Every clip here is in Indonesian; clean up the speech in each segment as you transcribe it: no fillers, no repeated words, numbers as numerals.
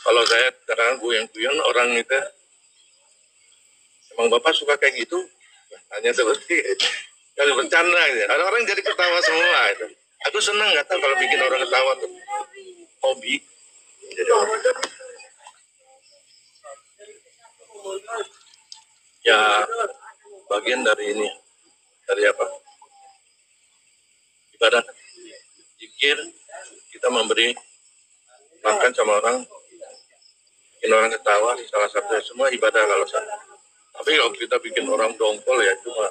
Kalau saya kadang guyon-guyon orang itu, emang Bapak suka kayak gitu? Hanya seperti kalau bercanda gitu. Orang jadi ketawa semua itu. Aku senang nggak tahu kalau bikin orang ketawa tuh. Hobi. Jadi ya bagian dari ini. Dari apa? Ibadah. Zikir, kita memberi makan sama orang, bikin orang ketawa, salah satu semua ibadah kalau saya. Tapi kalau kita bikin orang dongkol ya cuma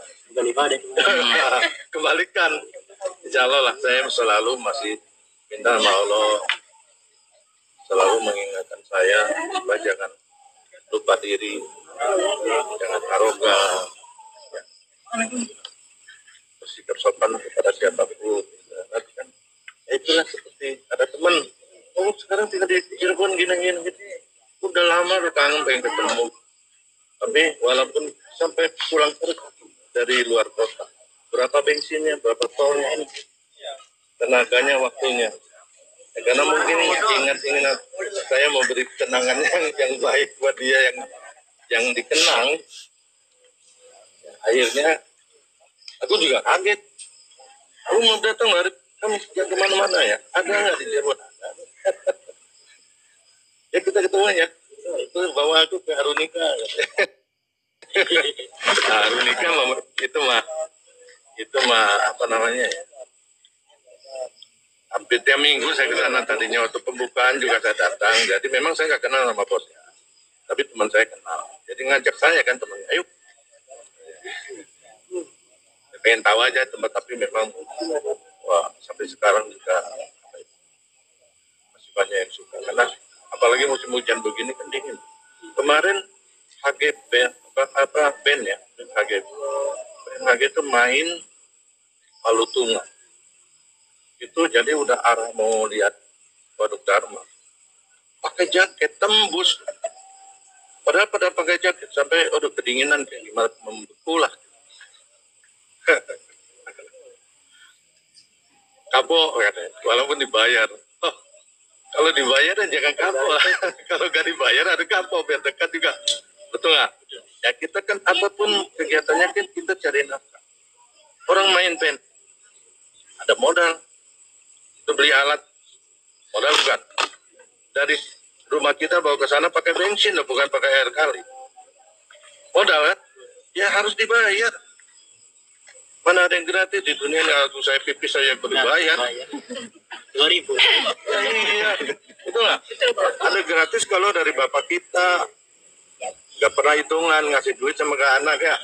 kebalikan. Insya Allah lah, saya selalu masih minta sama Allah selalu mengingatkan saya supaya jangan lupa diri, jangan arogan, ya. Bersikap sopan kepada siapapun. Kan, ya itulah seperti ada teman, oh sekarang tinggal di Cirebon gini-gini, udah lama udah kangen pengen ketemu. Tapi walaupun sampai pulang terus dari luar kota, berapa bensinnya, berapa tolnya, tenaganya, waktunya. Ya, karena mungkin ingat saya mau beri kenangan yang baik buat dia yang dikenang. Ya, akhirnya aku juga kaget. Aku mau datang hari kamu kemana-mana ya? Ada nggak di Cirebon? Ya kita ketemu ya. Itu bawa aku ke Arunika. Arunika itu mah apa namanya ya? Hampir tiap minggu saya ke sana tadinya waktu pembukaan juga saya datang. Jadi memang saya nggak kenal sama bosnya, tapi teman saya kenal. Jadi ngajak saya kan temannya, ayo. Saya pengen tahu aja tempat, tapi memang wah sampai sekarang juga masih banyak yang suka. Karena apalagi musim hujan begini kan dingin. Kemarin HGB band ya, HG itu main Palutunga. Itu jadi udah arah mau lihat Waduk Dharma. Pakai jaket tembus. Padahal pada pakai jaket sampai udah kedinginan kayak gimana membeku lah. Kapok katanya, walaupun dibayar. Oh, kalau dibayar jangan kapok. Kalau gak dibayar ada kapok biar dekat juga. Betul nggak? Ya kita kan apapun kegiatannya kan kita cari nafkah. Orang main band ada modal, itu beli alat, modal bukan. Dari rumah kita bawa ke sana pakai bensin, bukan pakai air kali. Modal kan? Ya harus dibayar. Mana ada yang gratis di dunia ini? Kalau saya pipis saya berbayar. 2.000. Iya, itu lah. Ada gratis kalau dari bapak kita. Gak pernah hitungan ngasih duit sama ke anak ya.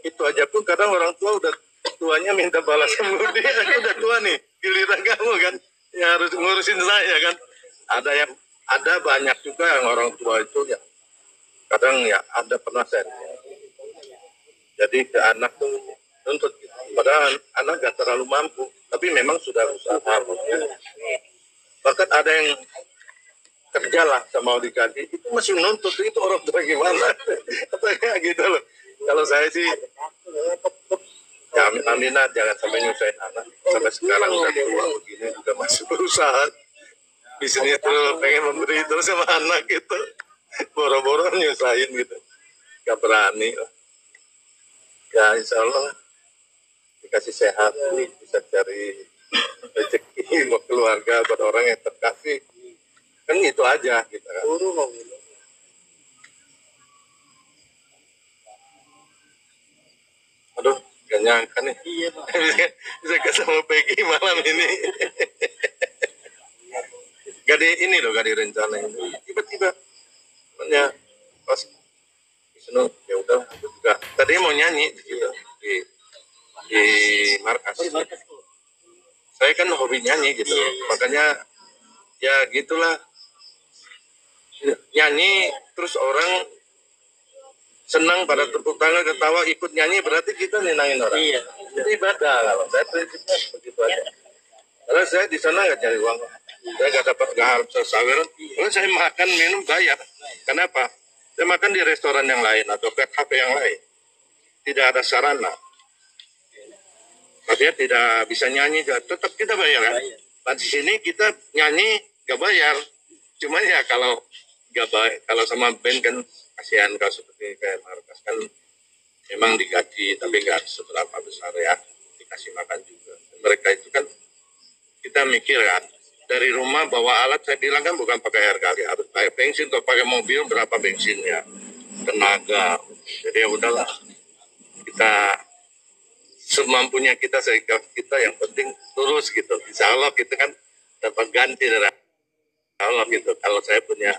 Itu aja pun kadang orang tua udah tuanya minta balas kemudian. Aku udah tua nih, giliran kamu kan. Ya harus ngurusin saya kan. Ada banyak juga yang orang tua itu ya. Kadang ya ada pernah saya. Jadi ke anak tuh nuntut. Padahal anak gak terlalu mampu. Tapi memang sudah usaha. Bahkan ada yang kerja lah sama dikasih itu masih nuntut, itu orang tua gimana? Katanya gitu loh. Kalau saya sih ya aminat jangan sampai nyusahin anak. Sampai sekarang udah tua begini juga masih berusaha bisnis itu, pengen memberi terus sama anak gitu, boro-boro nyusahin gitu, gak berani. Ya insya Allah dikasih sehat, bisa cari rezeki buat keluarga, buat orang yang terkasih. Kan itu aja gitu kan. Aduh, gak nyangka nih. Iya, bisa ketemu Peggy malam ini. Gak di ini loh, gak direncanain. Tiba-tiba, ya pas Wisnu, ya udah, aku juga. Tadi mau nyanyi gitu di markas. Saya kan hobi nyanyi gitu, makanya ya gitulah. Nyanyi terus orang senang pada tepuk tangan ketawa ikut nyanyi berarti kita nyenangin orang. Iya. Jadi ibadah kalau saya prinsipnya begitu aja. Karena saya di sana nggak cari uang, saya nggak dapat harus saweran. Kalau saya makan minum bayar. Kenapa? Saya makan di restoran yang lain atau ke kafe yang lain. Tidak ada sarana. Maksudnya tidak bisa nyanyi, tetap kita bayar kan. Nah, di sini kita nyanyi nggak bayar. Cuma ya kalau nggak baik. Kalau sama band kan kasihan, kalau seperti kayak Markas kan memang digaji tapi nggak seberapa besar ya, dikasih makan juga. Mereka itu kan kita mikir kan dari rumah bawa alat, saya bilang kan bukan pakai air kali, harus pakai bensin. Kalau pakai mobil berapa bensinnya, tenaga. Jadi ya udahlah, kita semampunya kita, sehingga kita yang penting lurus gitu. Insya Allah kita kan dapat ganti dari Allah gitu. Kalau saya punya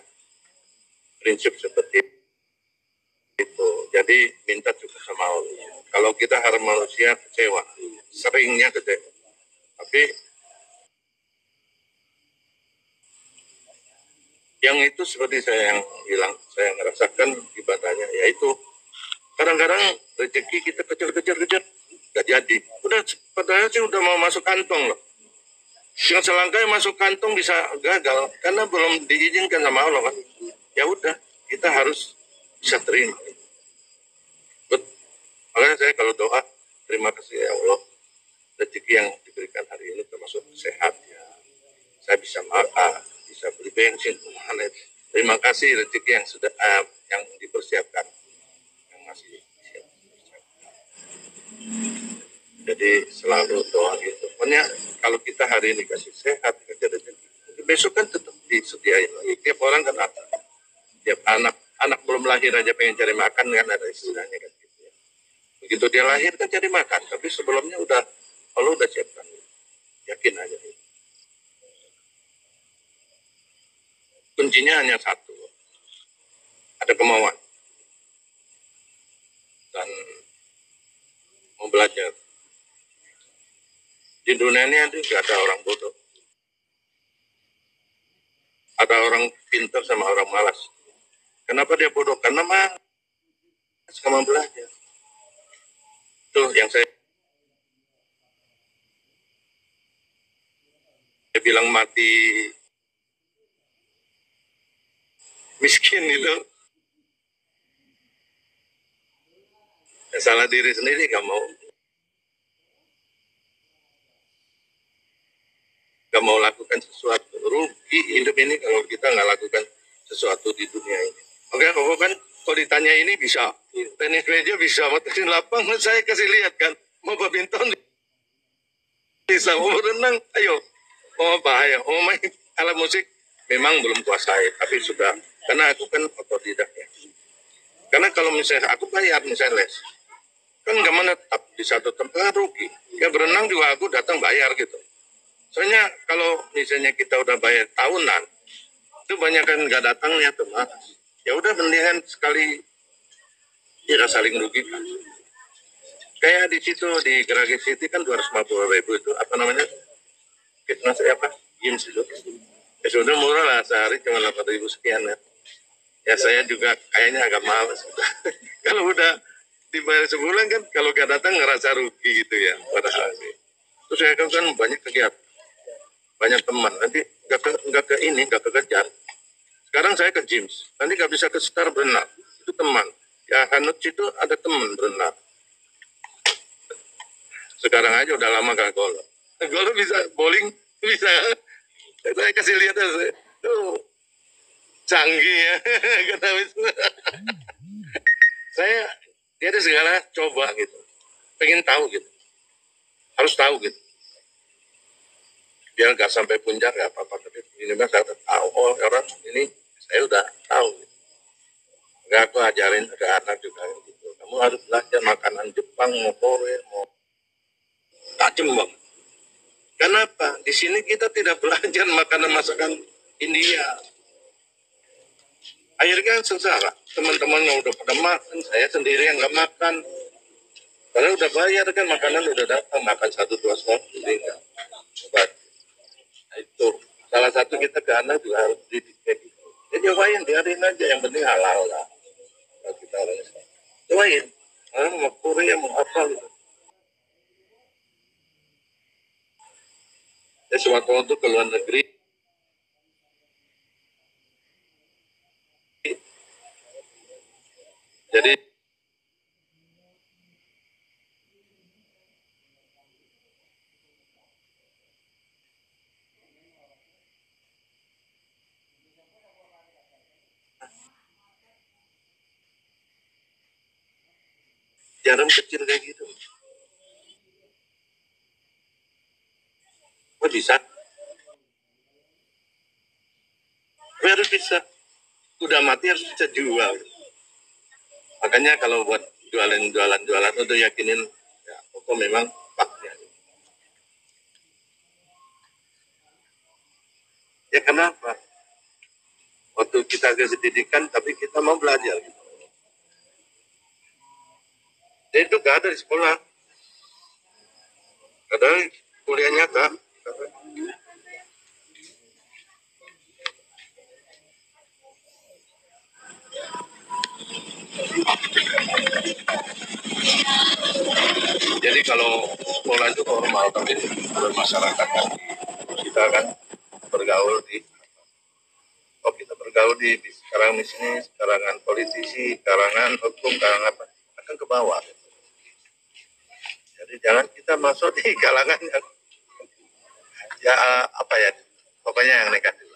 prinsip seperti itu, jadi minta cukup sama Allah. Kalau kita harus manusia kecewa, seringnya kecewa. Tapi yang itu seperti saya yang bilang, saya merasakan ibadahnya, yaitu kadang-kadang rezeki kita kejar-kejar, nggak jadi. Udah, padahal sih udah mau masuk kantong loh. Yang selangkah masuk kantong bisa gagal karena belum diizinkan sama Allah kan. Ya udah, kita harus bisa terima. Makanya saya kalau doa, terima kasih ya Allah, rezeki yang diberikan hari ini termasuk sehat ya. Saya bisa makan, bisa beli bensin, terima kasih rezeki yang sudah yang dipersiapkan, yang masih siap. Jadi selalu doa gitu. Pokoknya kalau kita hari ini kasih sehat, kasih rezeki, besok kan tetap disediain lagi. Tiap orang kan ada, tiap anak belum lahir aja pengen cari makan kan, ada istilahnya kan gitu ya. Begitu dia lahir kan cari makan, tapi sebelumnya udah Allah udah siapkan, yakin aja. Kuncinya hanya satu, ada kemauan dan mau belajar. Di dunia ini tidak ada orang bodoh, ada orang pintar sama orang malas. Kenapa dia bodoh? Karena malas sama belajar. Itu yang saya bilang mati miskin itu. Ya, salah diri sendiri, gak mau lakukan sesuatu. Rugi hidup ini kalau kita nggak lakukan sesuatu di dunia ini. Oke, kok kan kalau ditanya ini bisa tenis meja, bisa mau tenis lapang, saya kasih lihat kan, mau badminton bisa, mau berenang ayo, mau apa ayo, mau main alat musik memang belum kuasai, tapi sudah, karena aku kan otodidak ya. Karena kalau misalnya aku bayar misalnya les, kan nggak menetap di satu tempat, rugi. Ya berenang juga aku datang bayar gitu. Soalnya kalau misalnya kita udah bayar tahunan, itu banyak kan nggak datangnya tuh mas. Ya udah mendingan sekali tidak saling rugikan. Kayak di situ di Geragi City kan 250.000 itu apa namanya? Fitness apa? Games itu. Ya sudah murah lah, sehari cuma 8.000 sekian ya. Ya saya juga kayaknya agak males. Kalau udah dibayar sebulan kan kalau gak datang ngerasa rugi gitu ya padahal. Terus saya kan banyak kegiatan, banyak teman, nanti nggak kekejar. Sekarang saya ke gym, nanti nggak bisa ke Star berenang, itu teman. Ya Hanut itu ada teman berenang. Sekarang aja udah lama gak golf. Golf bisa, bowling bisa. Saya kasih lihat aja, tuh canggih ya. Kata saya dia ada segala coba gitu, pengen tahu gitu, harus tahu gitu. Biar nggak sampai puncak nggak apa-apa, tapi ini saya tahu, oh orang ini saya udah tahu gitu. Nggak aku ajarin ke anak juga gitu, kamu harus belajar makanan Jepang, mau Korea, mau tajam bang. Kenapa? Di sini kita tidak belajar makanan masakan India. Akhirnya sengsara, teman-teman yang udah pada makan, saya sendiri yang nggak makan. Karena udah bayar kan, makanan udah datang, makan 1-2 slot, jadi nggak. Nah, itu salah satu kita ke anak juga harus dididik gitu. Ya cobain, biarin aja, yang penting halal lah. Kalau kita orang Islam, cobain. Mau Korea mau apa gitu. Ya suatu waktu ke luar negeri, jadi jarum kecil kayak gitu. Kok bisa? Harus bisa. Udah mati harus bisa jual. Makanya kalau buat jualan udah yakinin ya, pokok memang faknya. Ya kenapa? Waktu kita ke pendidikan tapi kita mau belajar. Gitu. Ya itu gak ada di sekolah. Ada kuliah nyata. Jadi kalau sekolah itu normal, tapi bermasyarakat kan kita kan bergaul kita bergaul di sekarang di sini, karangan politisi, karangan hukum, karangan apa, akan ke bawah. Jadi jangan kita masuk di kalangan ya apa ya, pokoknya yang negatif.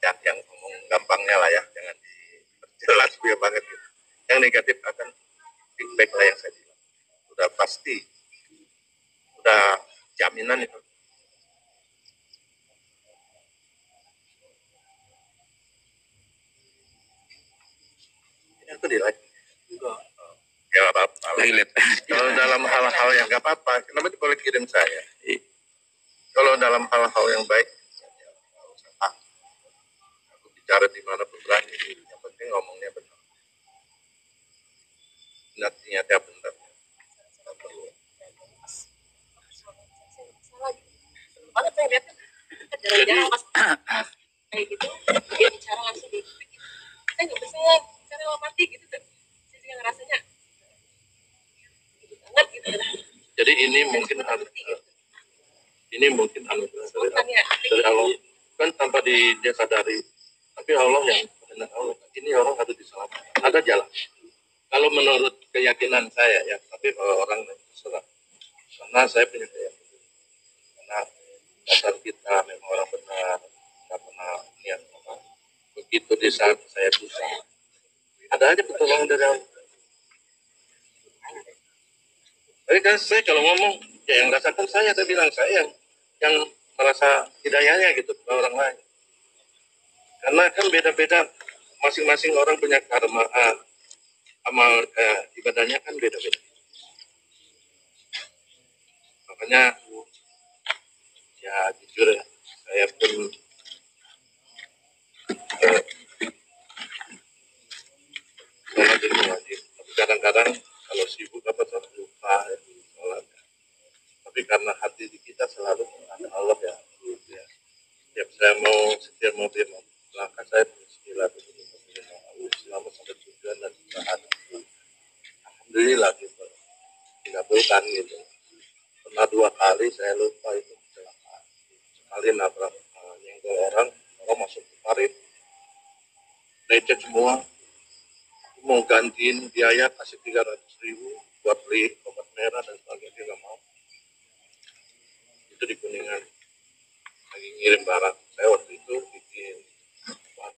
Yang ngomong gampangnya lah ya, jangan diperjelas biar banget gitu. Yang negatif akan feedback lah yang saya bilang. Udah pasti, udah jaminan itu. Itu di like. Ya apa-apa. Kalau dalam hal-hal yang nggak apa-apa, kenapa boleh kirim saya? Kalau dalam hal-hal yang baik, aku bicara di mana pun berani. Yang penting ngomongnya benar. Niatnya benar. Banget saya lihat jarang-jarang pas kayak gitu dia bicara langsung di saya nggak bisa bicara mati gitu kan saya juga ngerasanya gitu banget gitu. Jadi ini mungkin anugerah dari Allah kan tanpa dia sadari, tapi Allah yang Allah ini orang harus diselamatkan, ada jalan. Kalau menurut keyakinan saya ya, tapi kalau orang terserah, karena saya punya keyakinan, karena dasar kita memang orang benar, nggak pernah niat apa. Begitu di saat saya susah, ada aja pertolongan dari Allah. Tapi kan saya kalau ngomong, ya yang rasakan saya bilang saya yang merasa hidayahnya gitu ke orang lain. Karena kan beda-beda, masing-masing orang punya karma, amal ibadahnya kan beda-beda. Makanya ya jujur ya, saya pun sholat itu wajib. Tapi kadang-kadang kalau sibuk apa lupa ya, sholat. Tapi karena hati di kita selalu ada Allah ya. Setiap mau langkah saya bismillah selamat sampai tujuan dan bahagia. Alhamdulillah gitu. Dikabulkan gitu. Pernah 2 kali saya lupa itu kecelakaan. Sekali nabrak nyenggol orang masuk ke parit. Lecet semua. Mau gantiin biaya kasih 300.000 buat beli obat merah dan sebagainya, nggak mau. Itu di Kuningan lagi ngirim barang, saya waktu itu bikin